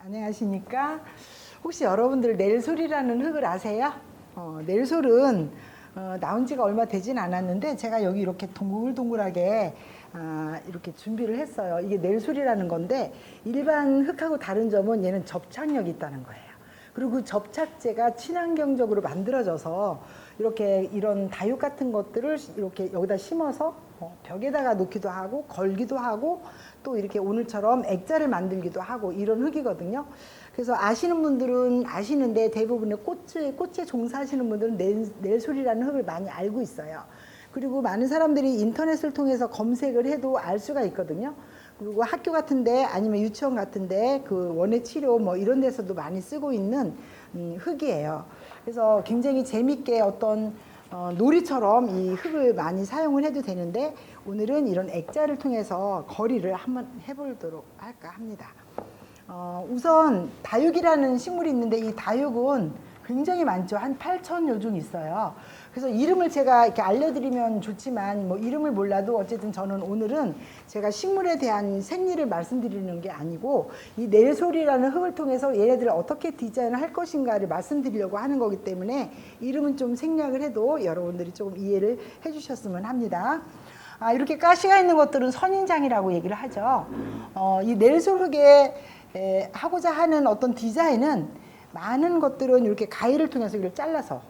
안녕하십니까? 혹시 여러분들 넬솔이라는 흙을 아세요? 넬솔은 나온 지가 얼마 되진 않았는데 제가 여기 이렇게 동글동글하게 이렇게 준비를 했어요. 이게 넬솔이라는 건데 일반 흙하고 다른 점은 얘는 접착력이 있다는 거예요. 그리고 그 접착제가 친환경적으로 만들어져서 이렇게 이런 다육 같은 것들을 이렇게 여기다 심어서 벽에다가 놓기도 하고 걸기도 하고 또 이렇게 오늘처럼 액자를 만들기도 하고 이런 흙이거든요. 그래서 아시는 분들은 아시는데 대부분의 꽃에 종사하시는 분들은 넬솔이라는 흙을 많이 알고 있어요. 그리고 많은 사람들이 인터넷을 통해서 검색을 해도 알 수가 있거든요. 그리고 학교 같은데 아니면 유치원 같은데 그 원예 치료 뭐 이런 데서도 많이 쓰고 있는 흙이에요. 그래서 굉장히 재밌게 어떤 놀이처럼 이 흙을 많이 사용을 해도 되는데 오늘은 이런 액자를 통해서 거리를 한번 해보도록 할까 합니다. 우선 다육이라는 식물이 있는데 이 다육은 굉장히 많죠. 한 8,000여 종 있어요. 그래서 이름을 제가 이렇게 알려드리면 좋지만 뭐 이름을 몰라도 어쨌든 저는 오늘은 제가 식물에 대한 생리를 말씀드리는 게 아니고 이 넬솔이라는 흙을 통해서 얘네들을 어떻게 디자인을 할 것인가를 말씀드리려고 하는 거기 때문에 이름은 좀 생략을 해도 여러분들이 조금 이해를 해주셨으면 합니다. 이렇게 가시가 있는 것들은 선인장이라고 얘기를 하죠. 이 넬솔 흙에 하고자 하는 어떤 디자인은 많은 것들은 이렇게 가위를 통해서 이걸 잘라서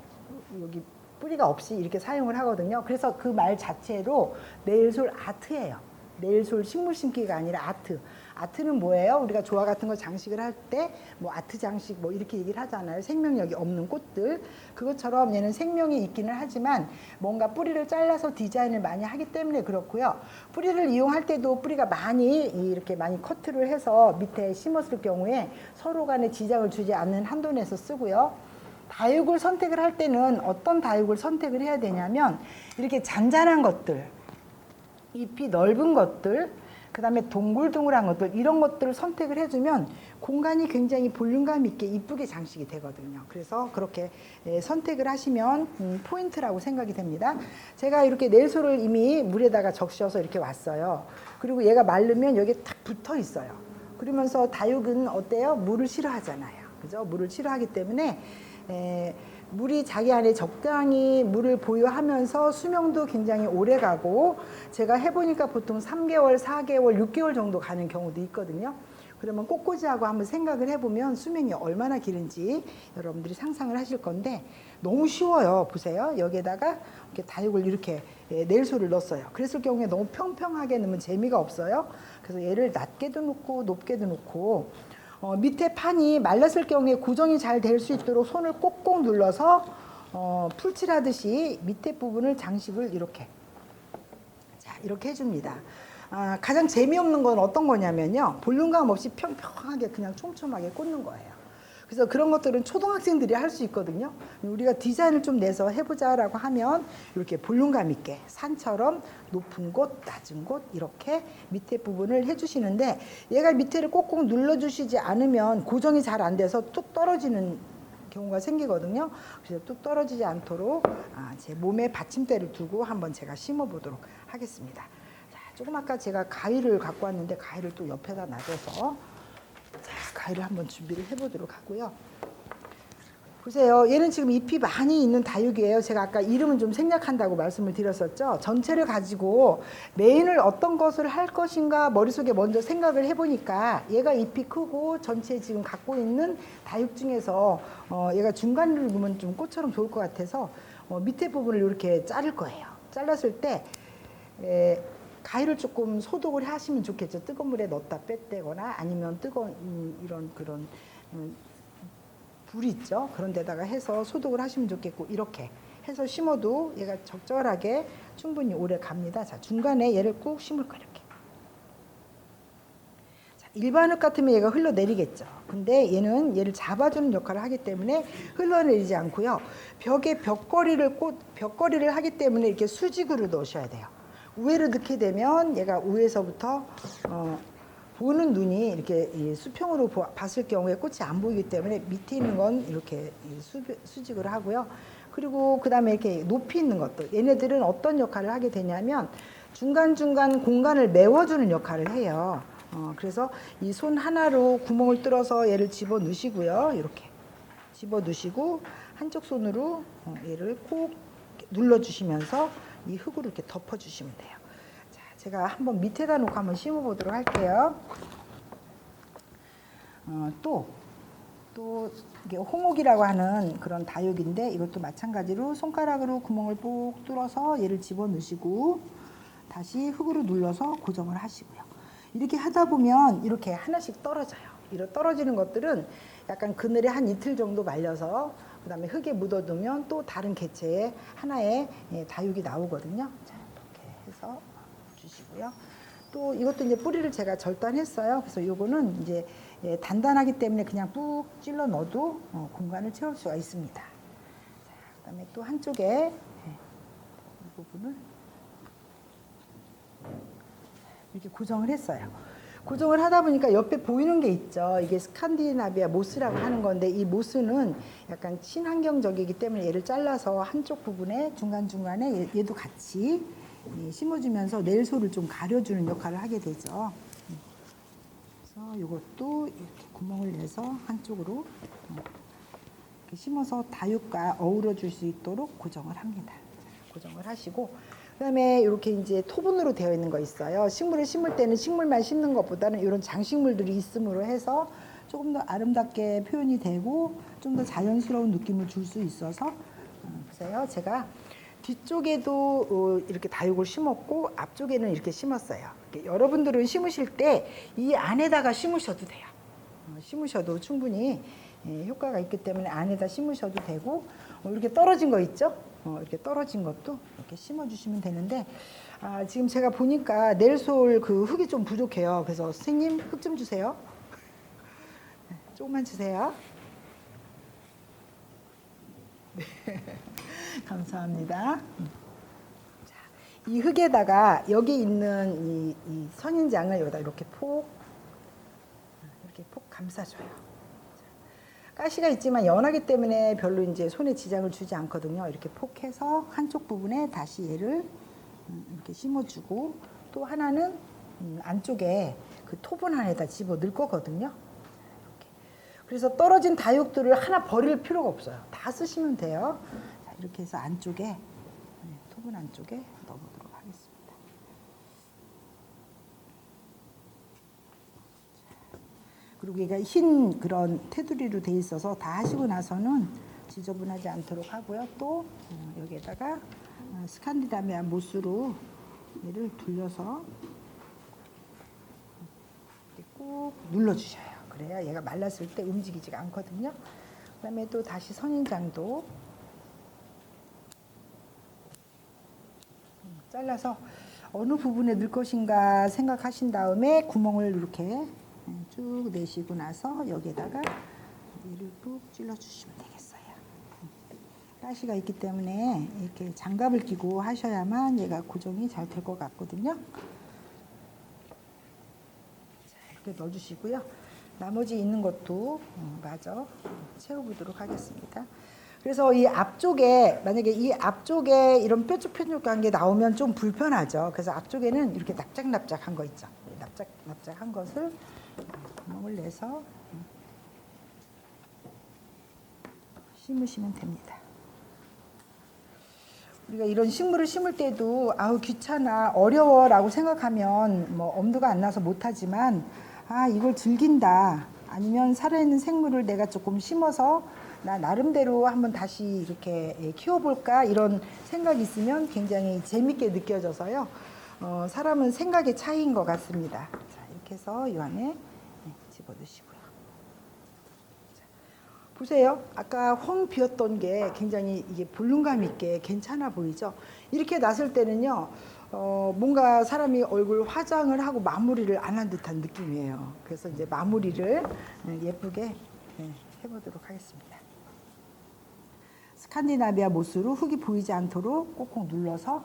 여기 뿌리가 없이 이렇게 사용을 하거든요. 그래서 그 말 자체로 넬솔 아트예요. 넬솔 식물 심기가 아니라 아트. 아트는 뭐예요? 우리가 조화 같은 거 장식을 할 때 뭐 아트 장식 뭐 이렇게 얘기를 하잖아요. 생명력이 없는 꽃들. 그것처럼 얘는 생명이 있기는 하지만 뭔가 뿌리를 잘라서 디자인을 많이 하기 때문에 그렇고요. 뿌리를 이용할 때도 뿌리가 많이 이렇게 많이 커트를 해서 밑에 심었을 경우에 서로 간에 지장을 주지 않는 한도 내에서 쓰고요. 다육을 선택을 할 때는 어떤 다육을 선택을 해야 되냐면 이렇게 잔잔한 것들, 잎이 넓은 것들, 그 다음에 동글동글한 것들 이런 것들을 선택을 해주면 공간이 굉장히 볼륨감 있게 이쁘게 장식이 되거든요. 그래서 그렇게 선택을 하시면 포인트라고 생각이 됩니다. 제가 이렇게 넬솔을 이미 물에다가 적셔서 이렇게 왔어요. 그리고 얘가 마르면 여기에 탁 붙어 있어요. 그러면서 다육은 어때요? 물을 싫어하잖아요. 그죠? 물을 싫어하기 때문에 물이 자기 안에 적당히 물을 보유하면서 수명도 굉장히 오래 가고 제가 해보니까 보통 3개월, 4개월, 6개월 정도 가는 경우도 있거든요. 그러면 꽃꽂이하고 한번 생각을 해보면 수명이 얼마나 길은지 여러분들이 상상을 하실 건데 너무 쉬워요. 보세요. 여기에다가 이렇게 다육을 이렇게 넬솔을 넣었어요. 그랬을 경우에 너무 평평하게 넣으면 재미가 없어요. 그래서 얘를 낮게도 놓고 높게도 놓고 밑에 판이 말랐을 경우에 고정이 잘 될 수 있도록 손을 꼭꼭 눌러서 풀칠하듯이 밑에 부분을 장식을 이렇게 이렇게 해줍니다. 가장 재미없는 건 어떤 거냐면요. 볼륨감 없이 평평하게 그냥 촘촘하게 꽂는 거예요. 그래서 그런 것들은 초등학생들이 할 수 있거든요. 우리가 디자인을 좀 내서 해보자라고 하면 이렇게 볼륨감 있게 산처럼 높은 곳, 낮은 곳 이렇게 밑에 부분을 해주시는데 얘가 밑에를 꼭꼭 눌러주시지 않으면 고정이 잘 안 돼서 뚝 떨어지는 경우가 생기거든요. 그래서 뚝 떨어지지 않도록 제 몸에 받침대를 두고 한번 제가 심어보도록 하겠습니다. 자, 조금 아까 제가 가위를 갖고 왔는데 가위를 또 옆에다 놔둬서 가위를 한번 준비를 해보도록 하고요. 보세요. 얘는 지금 잎이 많이 있는 다육이에요. 제가 아까 이름은 좀 생략한다고 말씀을 드렸었죠. 전체를 가지고 메인을 어떤 것을 할 것인가 머릿속에 먼저 생각을 해보니까 얘가 잎이 크고 전체 지금 갖고 있는 다육 중에서 얘가 중간을 보면 좀 꽃처럼 좋을 것 같아서 밑에 부분을 이렇게 자를 거예요. 잘랐을 때 가위를 조금 소독을 하시면 좋겠죠. 뜨거운 물에 넣었다 뺐다거나 아니면 뜨거운 이런 그런 불 있죠. 그런 데다가 해서 소독을 하시면 좋겠고 이렇게 해서 심어도 얘가 적절하게 충분히 오래 갑니다. 자, 중간에 얘를 꾹 심을 거예요. 이렇게. 자, 일반 흙 같으면 얘가 흘러내리겠죠. 근데 얘는 얘를 잡아주는 역할을 하기 때문에 흘러내리지 않고요. 벽에 벽걸이를 하기 때문에 이렇게 수직으로 넣으셔야 돼요. 우회로 넣게 되면 얘가 우에서부터 보는 눈이 이렇게 수평으로 봤을 경우에 꽃이 안 보이기 때문에 밑에 있는 건 이렇게 수직으로 하고요. 그리고 그 다음에 이렇게 높이 있는 것들 얘네들은 어떤 역할을 하게 되냐면 중간중간 공간을 메워주는 역할을 해요. 그래서 이 손 하나로 구멍을 뚫어서 얘를 집어 넣으시고요. 이렇게 집어 넣으시고 한쪽 손으로 얘를 콕 눌러주시면서 이 흙으로 이렇게 덮어주시면 돼요. 자, 제가 한번 밑에다 놓고 한번 심어보도록 할게요. 또 이게 홍옥이라고 하는 그런 다육인데 이것도 마찬가지로 손가락으로 구멍을 뽁 뚫어서 얘를 집어 넣으시고 다시 흙으로 눌러서 고정을 하시고요. 이렇게 하다 보면 이렇게 하나씩 떨어져요. 이렇게 떨어지는 것들은 약간 그늘에 한 이틀 정도 말려서 그다음에 흙에 묻어두면 또 다른 개체의 하나의 다육이 나오거든요. 자, 이렇게 해서 주시고요. 또 이것도 이제 뿌리를 제가 절단했어요. 그래서 요거는 이제 단단하기 때문에 그냥 꾹 찔러 넣어도 공간을 채울 수가 있습니다. 자, 그다음에 또 한쪽에 이 부분을 이렇게 고정을 했어요. 고정을 하다 보니까 옆에 보이는 게 있죠. 이게 스칸디나비아 모스라고 하는 건데 이 모스는 약간 친환경적이기 때문에 얘를 잘라서 한쪽 부분에 중간중간에 얘도 같이 심어주면서 내일소를 좀 가려주는 역할을 하게 되죠. 그래서 이것도 이렇게 구멍을 내서 한쪽으로 이렇게 심어서 다육과 어우러 줄 수 있도록 고정을 합니다. 고정을 하시고 그다음에 이렇게 이제 토분으로 되어 있는 거 있어요. 식물을 심을 때는 식물만 심는 것보다는 이런 장식물들이 있음으로 해서 조금 더 아름답게 표현이 되고 좀 더 자연스러운 느낌을 줄 수 있어서 보세요. 제가 뒤쪽에도 이렇게 다육을 심었고 앞쪽에는 이렇게 심었어요. 여러분들은 심으실 때 이 안에다가 심으셔도 돼요. 심으셔도 충분히 효과가 있기 때문에 안에다 심으셔도 되고 이렇게 떨어진 거 있죠? 이렇게 떨어진 것도 이렇게 심어주시면 되는데 지금 제가 보니까 내일솔 그 흙이 좀 부족해요. 그래서 선생님 흙 좀 주세요. 조금만 주세요. 네. 감사합니다. 자, 이 흙에다가 여기 있는 이 선인장을 여기다 이렇게 폭 감싸줘요. 가시가 있지만 연하기 때문에 별로 이제 손에 지장을 주지 않거든요. 이렇게 폭해서 한쪽 부분에 다시 얘를 이렇게 심어주고 또 하나는 안쪽에 그 토분 안에다 집어 넣을 거거든요. 이렇게. 그래서 떨어진 다육들을 하나 버릴 필요가 없어요. 다 쓰시면 돼요. 자, 이렇게 해서 안쪽에 토분 안쪽에 넣어보도록 하겠습니다. 그리고 얘가 흰 그런 테두리로 돼 있어서 다 하시고 나서는 지저분하지 않도록 하고요. 또 여기에다가 스칸디나비아 모스로 얘를 둘러서 꾹 눌러주셔요. 그래야 얘가 말랐을 때 움직이지가 않거든요. 그다음에 또 다시 선인장도 잘라서 어느 부분에 넣을 것인가 생각하신 다음에 구멍을 이렇게 쭉 내시고 나서 여기에다가 얘를 꾹 찔러주시면 되겠어요. 가시가 있기 때문에 이렇게 장갑을 끼고 하셔야만 얘가 고정이 잘 될 것 같거든요. 자, 이렇게 넣어주시고요. 나머지 있는 것도 마저 채워보도록 하겠습니다. 그래서 이 앞쪽에 만약에 이 앞쪽에 이런 뾰족뾰족한 게 나오면 좀 불편하죠. 그래서 앞쪽에는 이렇게 납작납작한 거 있죠. 납작납작한 것을 구멍을 내서 심으시면 됩니다. 우리가 이런 식물을 심을 때도 아우 귀찮아 어려워라고 생각하면 뭐 엄두가 안 나서 못하지만 이걸 즐긴다 아니면 살아있는 생물을 내가 조금 심어서 나 나름대로 한번 다시 이렇게 키워볼까 이런 생각이 있으면 굉장히 재밌게 느껴져서요. 사람은 생각의 차이인 것 같습니다. 자, 이렇게 해서 이 안에 집어넣으시고요. 자, 보세요. 아까 황 비었던 게 굉장히 이게 볼륨감 있게 괜찮아 보이죠? 이렇게 놨을 때는요. 뭔가 사람이 얼굴 화장을 하고 마무리를 안 한 듯한 느낌이에요. 그래서 이제 마무리를 예쁘게 해보도록 하겠습니다. 스칸디나비아 모스로 흙이 보이지 않도록 꼭꼭 눌러서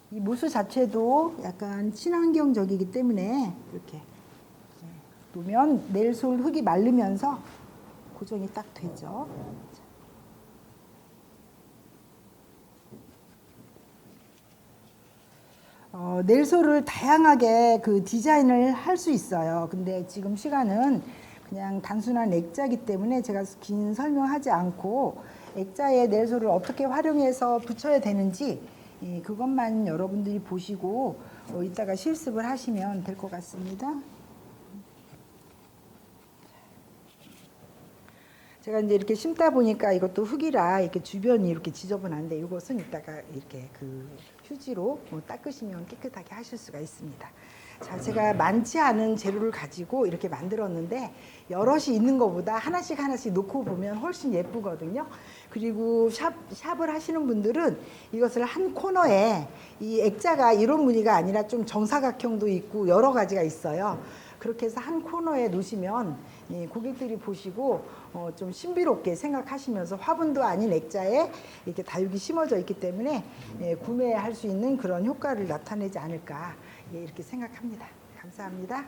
이 모스 자체도 약간 친환경적이기 때문에 이렇게 놓으면 내일솔 흙이 마르면서 고정이 딱 되죠. 넬소를 다양하게 그 디자인을 할 수 있어요. 근데 지금 시간은 그냥 단순한 액자이기 때문에 제가 긴 설명하지 않고 액자에 넬소를 어떻게 활용해서 붙여야 되는지 그것만 여러분들이 보시고 이따가 실습을 하시면 될 것 같습니다. 제가 이제 이렇게 심다 보니까 이것도 흙이라 이렇게 주변이 이렇게 지저분한데 이것은 이따가 이렇게 그 휴지로 닦으시면 깨끗하게 하실 수가 있습니다. 자, 제가 많지 않은 재료를 가지고 이렇게 만들었는데 여럿이 있는 것보다 하나씩 놓고 보면 훨씬 예쁘거든요. 그리고 샵을 하시는 분들은 이것을 한 코너에 이 액자가 이런 무늬가 아니라 좀 정사각형도 있고 여러 가지가 있어요. 그렇게 해서 한 코너에 놓으시면 고객들이 보시고 좀 신비롭게 생각하시면서 화분도 아닌 액자에 이렇게 다육이 심어져 있기 때문에 구매할 수 있는 그런 효과를 나타내지 않을까 이렇게 생각합니다. 감사합니다.